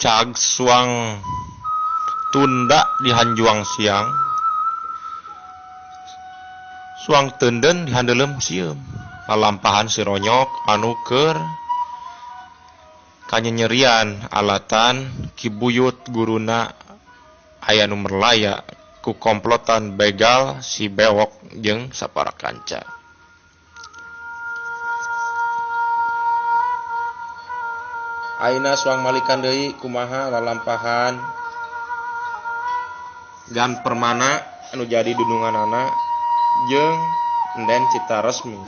Cag suang tunda di Hanjuang siang, suang tenden di handelem sieum. Lalampahan si ronyok anu keur kanyenyerian alatan kibuyut guruna aya nu merlaya ku komplotan begal si bewok jeung sapara kanca. Aina suang malikan deui kumaha lalampahan gan permana anu jadi dudunganana jeung enden Cita Resmi.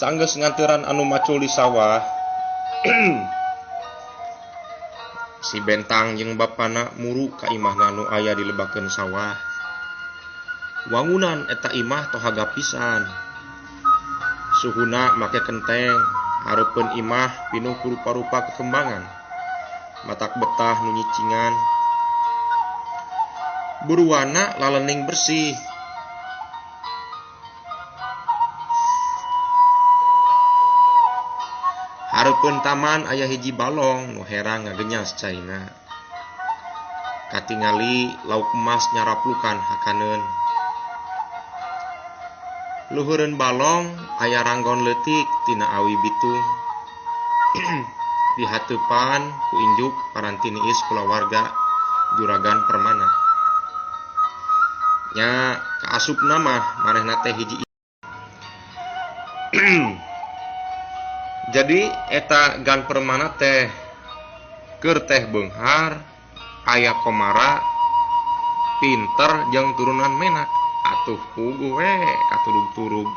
Sanggeus nganturan anu macul di sawah si Bentang jeung bapana muru ka imahna anu aya di lebakeun sawah. Wangunan eta imah tohaga pisan. Suhuna make kenteng, hareupeun imah pinuh ku rupa-rupa kekembangan. Matak betah nu nyicingan. Buruana lalening bersih. Hareupeun taman aya hiji balong nu herang ngagenyas caina. Katingali lauk emas nyaraplukan hakaneun. Luhureun balong aya ranggon leutik tina awi bitung. Dihateupan ku injuk paranti niis kulawarga juragan Permana. Nya kaasupna mah manehna teh hiji. Jadi eta gan Permana teh keur teh beunghar, aya komara, pinter jeung turunan menak. Atuh puguh we katurug-turug.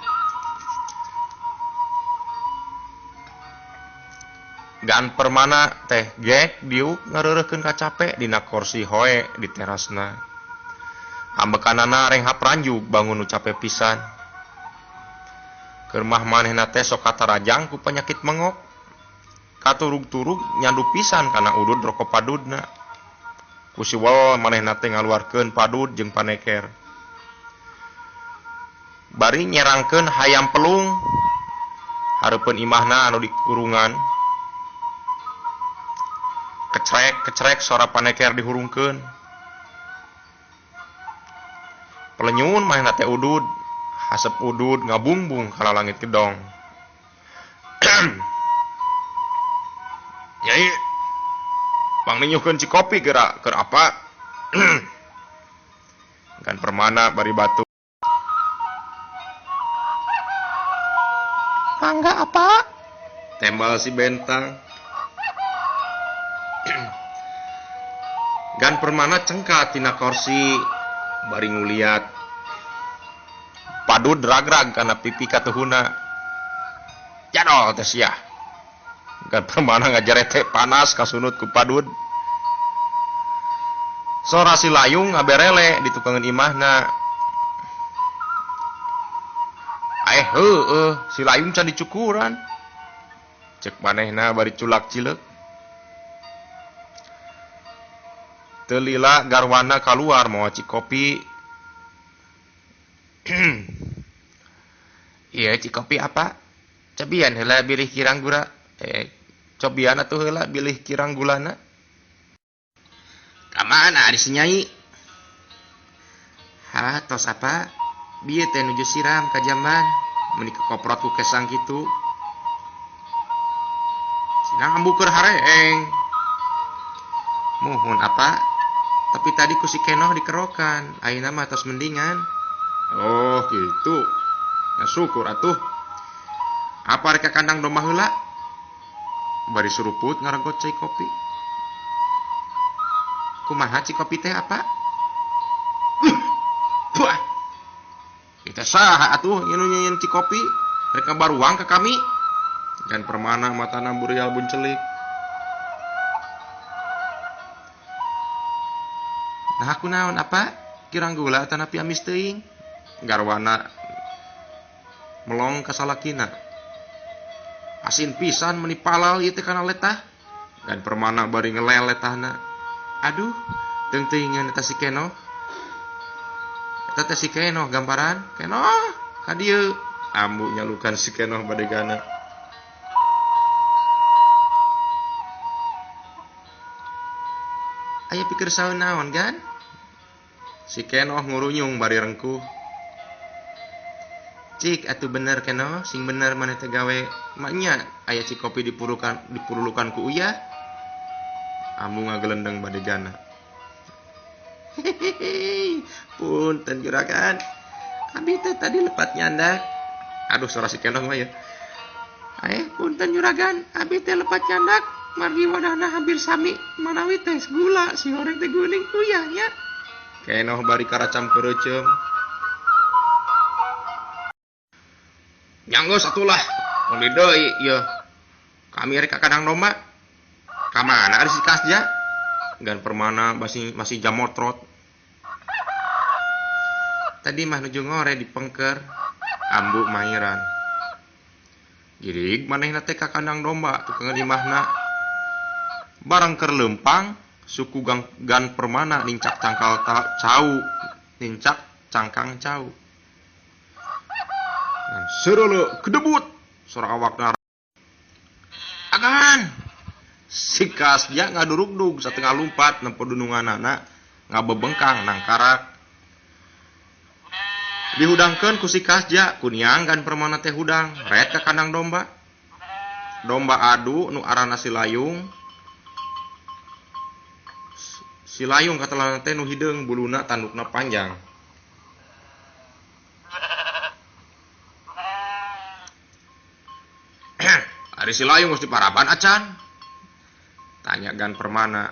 Gan Permana teh gek diuk ngareureuhkeun kacape dina kursi hoe di terasna. Ambekanana renghap ranjug bangun nu capek pisan. Keur mah manehna teh sok katarajang ku penyakit mengok. Katurug-turug nyandu pisan kana udud rokok padudna. Ku siwal manehna teh ngaluarkeun padud jeung paneker. Bari nyerangkeun hayam pelung hareupeun imahna anu di kurungan. Kecrek suara paneker dihurungkeun. Pelenyun manehna teh udud, hasep udud ngabungbung kana langit gedong. Nyai, pangninyuhkeun cikopi geura keur apa? Gan Permana bari batu. Mangga apa? Tembal si Bentang. Gan Permana cengkat tina kursi bari nguliat padud ragrag kana pipi katuhuna. Jadol teh sia. Gan Permana ngajarete panas kasunut ku padud. Sora si Layung ngaberele di tukangan imahna. Heueuh, si Layung can dicukuran. Cek manehna bari culak cileuk. Teu lila garwana kaluar moal cikopi. Iya, cikopi apa? Cobian heula bilih kirang gula. Cobian atuh heula bilih kirang gulana. Ka mana di si Nyai? Hah, tos apa? Bieu teh nuju siram ka jamban. Meni kekoprot ku kesang kitu. Sinang ambu keur hareeng. Muhun apa? Tapi tadi ku si Kenoh dikerokan. Ayeuna mah tos mendingan. Oh, gitu. Ya syukur atuh. Apa rek kandang domah heula? Bari suruput ngaregot cai kopi. Kumaha cikopi teh apa? Buah. Kita saha atuh nyeun cikopi rek baruang ka kami. Gan Permana matana burial buncelik. Nah aku naon apa? Kirang gula atau napi amis teuing? Garwana melong ka salakina. Asin pisan menipalal ieu teh kana letah. Dan permana bari ngeleletahna. Aduh, teuing-teuingan eta si Keno. Eta teh si Keno gambaran. Keno, ka dieu. Ambu nyalukan si Keno badegana. Aya pikir saeun naon kan? Si Keno ngurunyung bari rengkuh. Cik atuh bener Keno, sing bener maneh teh gawe maknya aya cikopi dipurulukan ku uyah. Ambu ngagelendeng badegana. Hehehe, punten juragan. Abi teh tadi lepat nyandak. Aduh suara si Keno mah ya. Punten juragan, abi teh lepat nyandak. Margi wadahna hampir sami manawi teh gula si horeng teh guning uyahnya. Keno bari karacam kereuceum. Nyanggeus atulah, mun di deui ieu. Kami rek ka kandang domba. Ka mana ari si Kasja? Gan permana masih jamotrot. Tadi mah nuju ngore dipengker. Ambu mairan. Girig manehna teh ka kandang domba tukang limahna. Barang keur leumpang suku gan permana nincak cangkal nincak cangkang cau. Sereuleu kedebut sora awakna. Agan. Si Kasja ngadurugdug satengah lumpat nempo dununganana ngabebengkang nang karak. Dihudangkeun ku si Kasja kuniang gan permana teh hudang ret ka kandang domba. Domba adu nu arana Silayung. Silayung katelana teh nu hideung buluna tandukna panjang. Ari Silayung geus diparaban acan. Tanya gan permana.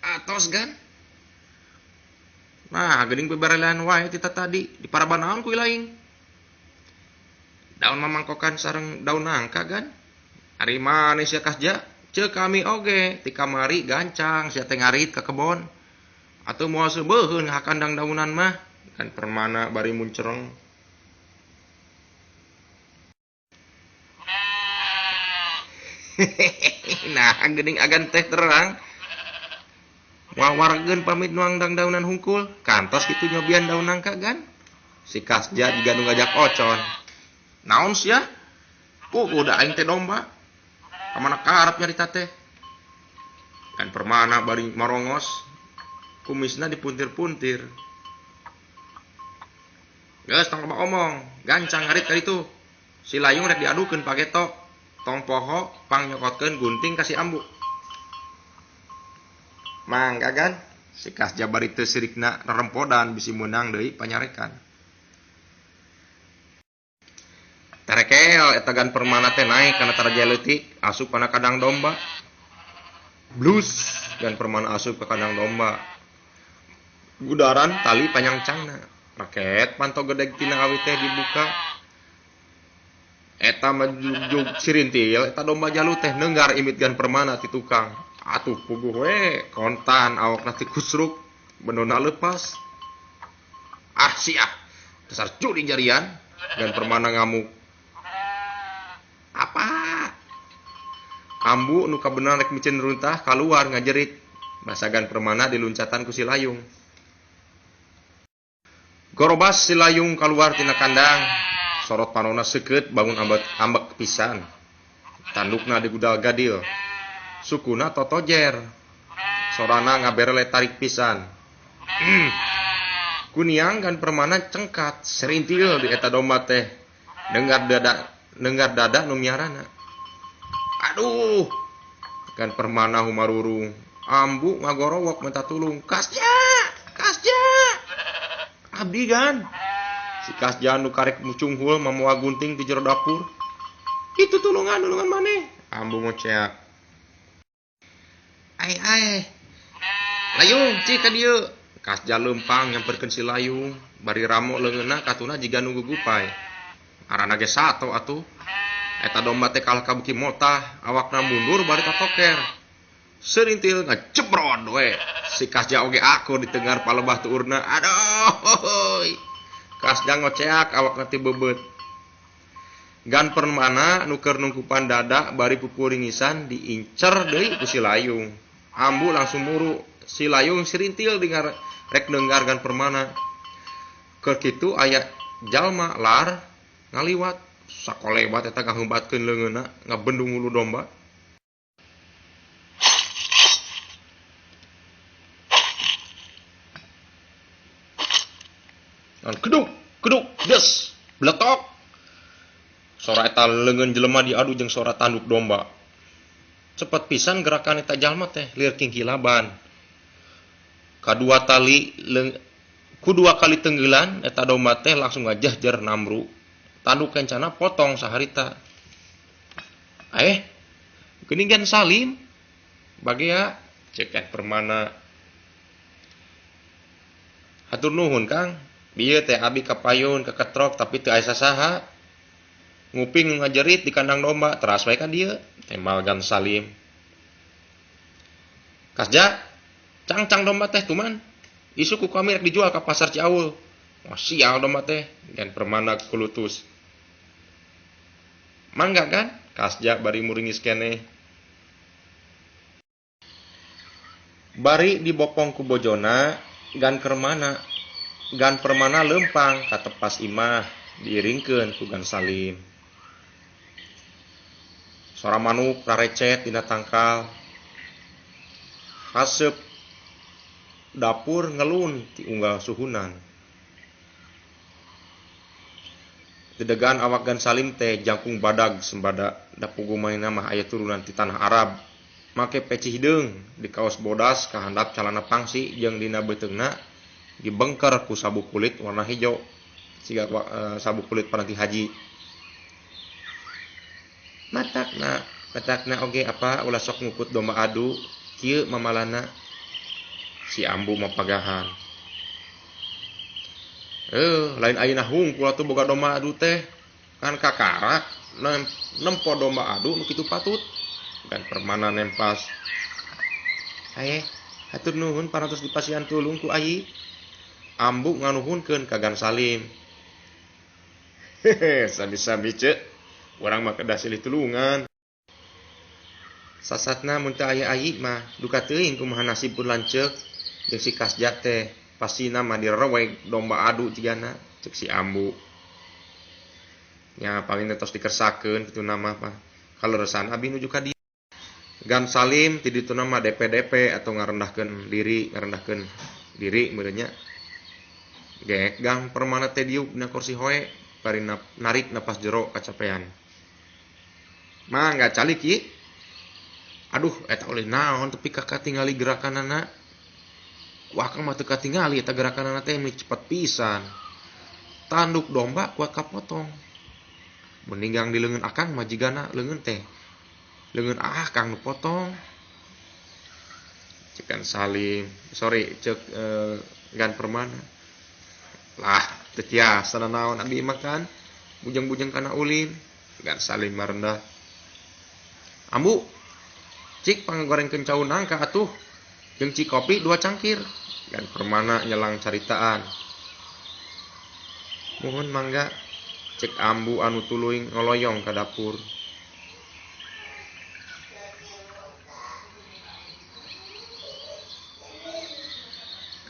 Atos gan. Nah, geuning bebarelean wae tita tadi diparaban naon ku ilaing. Daun mamangkokan sareng daun nangka gan. Ari maneh sia Kasja? Ceuk kami oge ti kamari gancang sia teh ngarit ka kebon. Atuh moal seubeuheun hakandang daunan mah. Gan permana bari muncereng. Nah, geuning agan teh terang. Wawargeun pamit nuang daunan hungkul, kantos kitu nyobian daun nangka gan. Si Kasja jiga nu ngajak ocon. Naon sia? Udah aing teh domba. Kamana karep nyarita teh? Kan permana bari marongos. Kumisna dipuntir-puntir. Geus tong loba omong, gancang ngarit ka ditu. Silayung rek diadukeun pagetok. Tong poho pang nyokotkeun gunting kasih ambu. Mangga gan si Kasja bari teu sirikna rerempodan bisi meunang deui panyarekan. Terekel eta gan permana teh naik kana taraja leutik asup kana kandang domba. Blus gan permana asup ke kandang domba. Gudaran tali panyangcangna. Raket panto gedeg tina awi teh dibuka. Eta majug sirintil eta domba jalu teh neunggar imit gan permana ti tukang. Atuh puguh we kontan awakna ti kusruk benona leupas. Ah sia dasar curi jarian gan permana ngamuk. Apa? Ambu nu kabeneran rek micin runtah kaluar ngajerit. Basagan permana diluncatan ku Silayung. Gorobas Silayung kaluar tina kandang. Sorot panona seukeut bangun ambek pisan. Tandukna digudal gadil. Sukuna totojer. Sorana ngaberele tarik pisan. Kuniang gan permana cengkat serintil di eta domba teh. Dengar dada nu miarana. Aduh. Gan permana humarurung. Ambu ngagorowok minta tulung. Kasja. Abdi gan. Si Kasja nu karek mucunghul mamoa gunting di jero dapur. Itu tulungan maneh. Ambu ngoceak. Ai. Layung, cik ka dieu. Kasja leumpang nyamperkeun si Layung, bari ramo leungeunna katuna jiga nu gugupay. Arana ge sato atuh. Eta domba teh kalah kabuki motah, awakna mundur bari katoker. Serintil ngacebrod we. Si Kasja oge akur di teungar palebah tuurna. Aduh. Kasja ngoceak awakna ti bebeut. Gan permana nuker nungkupan dada bari pupuringisan diincer deui ku si layung. Ambu langsung muru, si layung sirintil dengar rek dengar gan permana. Keur kitu aya jalma lar ngaliwat sakolebat eta ngahembatkeun leungeunna ngabendung ulu domba. Keduk, keduk, des, bletok. Sora eta leungeun jelema diadu jeung sora tanduk domba. Cepet pisan gerakan eta jalma teh lieur kingkilaban. Kudua kali tenggelan eta domba teh langsung ngajahjer namru. Tanduk kencana potong saharita. Geuningan Salim. Bagea ceuk permana. Hatur nuhun Kang. Bieu teh abi kapayun keketrok tapi teu aya sasaha. Nguping ngajerit di kandang domba, teras wae ka dieu, temal gan Salim. Kasja, cang-cang domba teh tuman. Isu ku kami rek dijual ka pasar Ciaul. Wah, sial domba teh, gan permana kulutus. Mangga kan? Kasja bari muringis keneh. Bari dibopong ku bojona, gan permana lempang ka tepas imah, diiringkeun ku gan Salim. Sora manuk rarecet dina tangkal. Haseup dapur ngelun ti unggal suhunan. Dedegan awak gan Salim teh jangkung badag sembada da pugu maena mah aya turunan ti tanah Arab. Make peci hideung di kaos bodas kahandap calana pangsi jeung dina beuteungna dibengker ku sabuk kulit warna hijau. Siga sabuk kulit paranti haji. Matakna oge apa ulah sok ngukut domba adu kieu mamalana si ambu mapagahan. Lain ayeuna hungkul atuh boga domba adu teh kan kakarak nempo domba adu nu kitu patut kan permana nempas. Hatur nuhun parantos dipasihan tulung ku ayi. Ambu nganuhunkeun ka Gan Salim. Sabi-sabi ceuk. Urang mah kedah silih tulungan. Sasatna mun teu aya ayi mah duka teuing kumaha nasibkeun lanceuk jeung si Kasja teh pastina mah direweg domba adu tigana ceuk si Ambu. Nya paling tos dikersakeun kitu nama mah kaleuresan abi nuju ka dieu. Gan Salim ti dituna mah DP atau ngarendahkeun diri meureun nya. Gek gang permana teh diuk dina kursi hoe bari narik napas jero kacapean. Mangga calik ieu. Aduh, eta oleh naon tepi kakak tingali gerakanana. Wah, kang mah teu katingali eta gerakanana teh cepet pisan. Tanduk domba kuat kapotong. Meninggang di leungeun akang mah jigana leungeun teh. Leungeun akang nu potong. Ceuk Gan Gan permana. Lah, teu tiasa naon abi makan. Bujang-bujang kana ulin. Gan Salim mah rendah. Ambu, cik panggorengkeun caun nangka atuh. Jeung cik kopi 2 cangkir. Gan permana nyelang caritaan. Mohon mangga, cek Ambu anu tuluy ngoloyong ka dapur.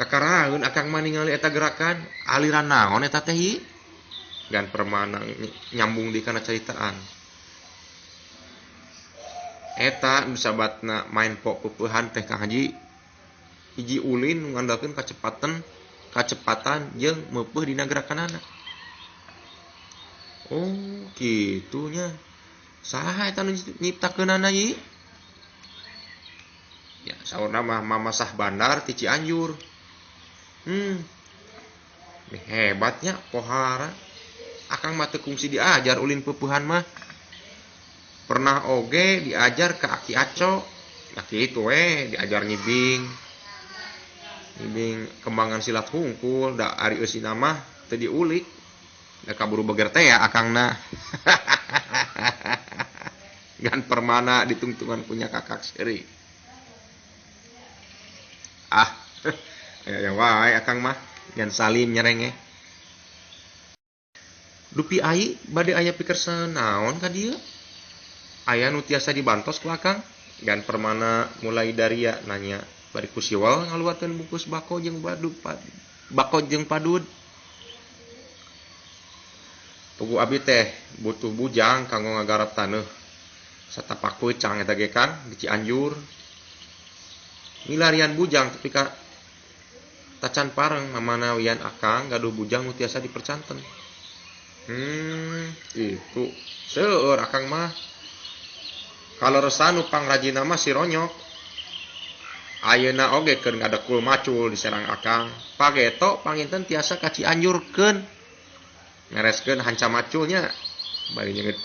Kakaraeun akang mah ningali eta gerakan, aliran naon eta teh? Gan permana nyambung di kana caritaan. Eta nu sabatna main pok peueuhan teh Kang Haji. Hiji ulin nu ngandalkeun kacepatan jeung meupeuh dina gerakanana. Oh, kitu nya. Saha eta nu nyiptakeunana ieu? Ya, saurna mah Mamasah Bandar ti Cianjur. Hebatnya pohara. Akang mah teu kungsi diajar ulin peueuhan mah. Pernah oge diajar ke Aki Aco. Nah kitu diajar ngibing kembangan silat hungkul. Da ari eusina mah teu diulik. Da kaburu beger teh ya akangna. Gan permana ditungtungan punya kakak seri. Ya wae akang mah Gan Salim nyerenge. dupi ai bade aya pikir naon ka dieu. Aya nu tiasa dibantos ku Akang. Gan permana mulai dari ya nanya bari ku siwal ngaluarkeun bungkus bako jeung padud. Pugu abi teh butuh bujang kanggo ngagarap taneuh. Satapak peucang eta ge Kang di Cianjur. Milarian bujang tapi ka tacan pareng mamana wian Akang gaduh bujang nu tiasa dipercanten. Itu seueur Akang mah. Kaleresan nu pangrajina mah si Ronyok. Ayeuna oge keur ngadekul macul di Serang Akang. Pageto panginten tiasa ka Cianjurkeun. Ngereskeun hanca maculnya. Bari nyeungit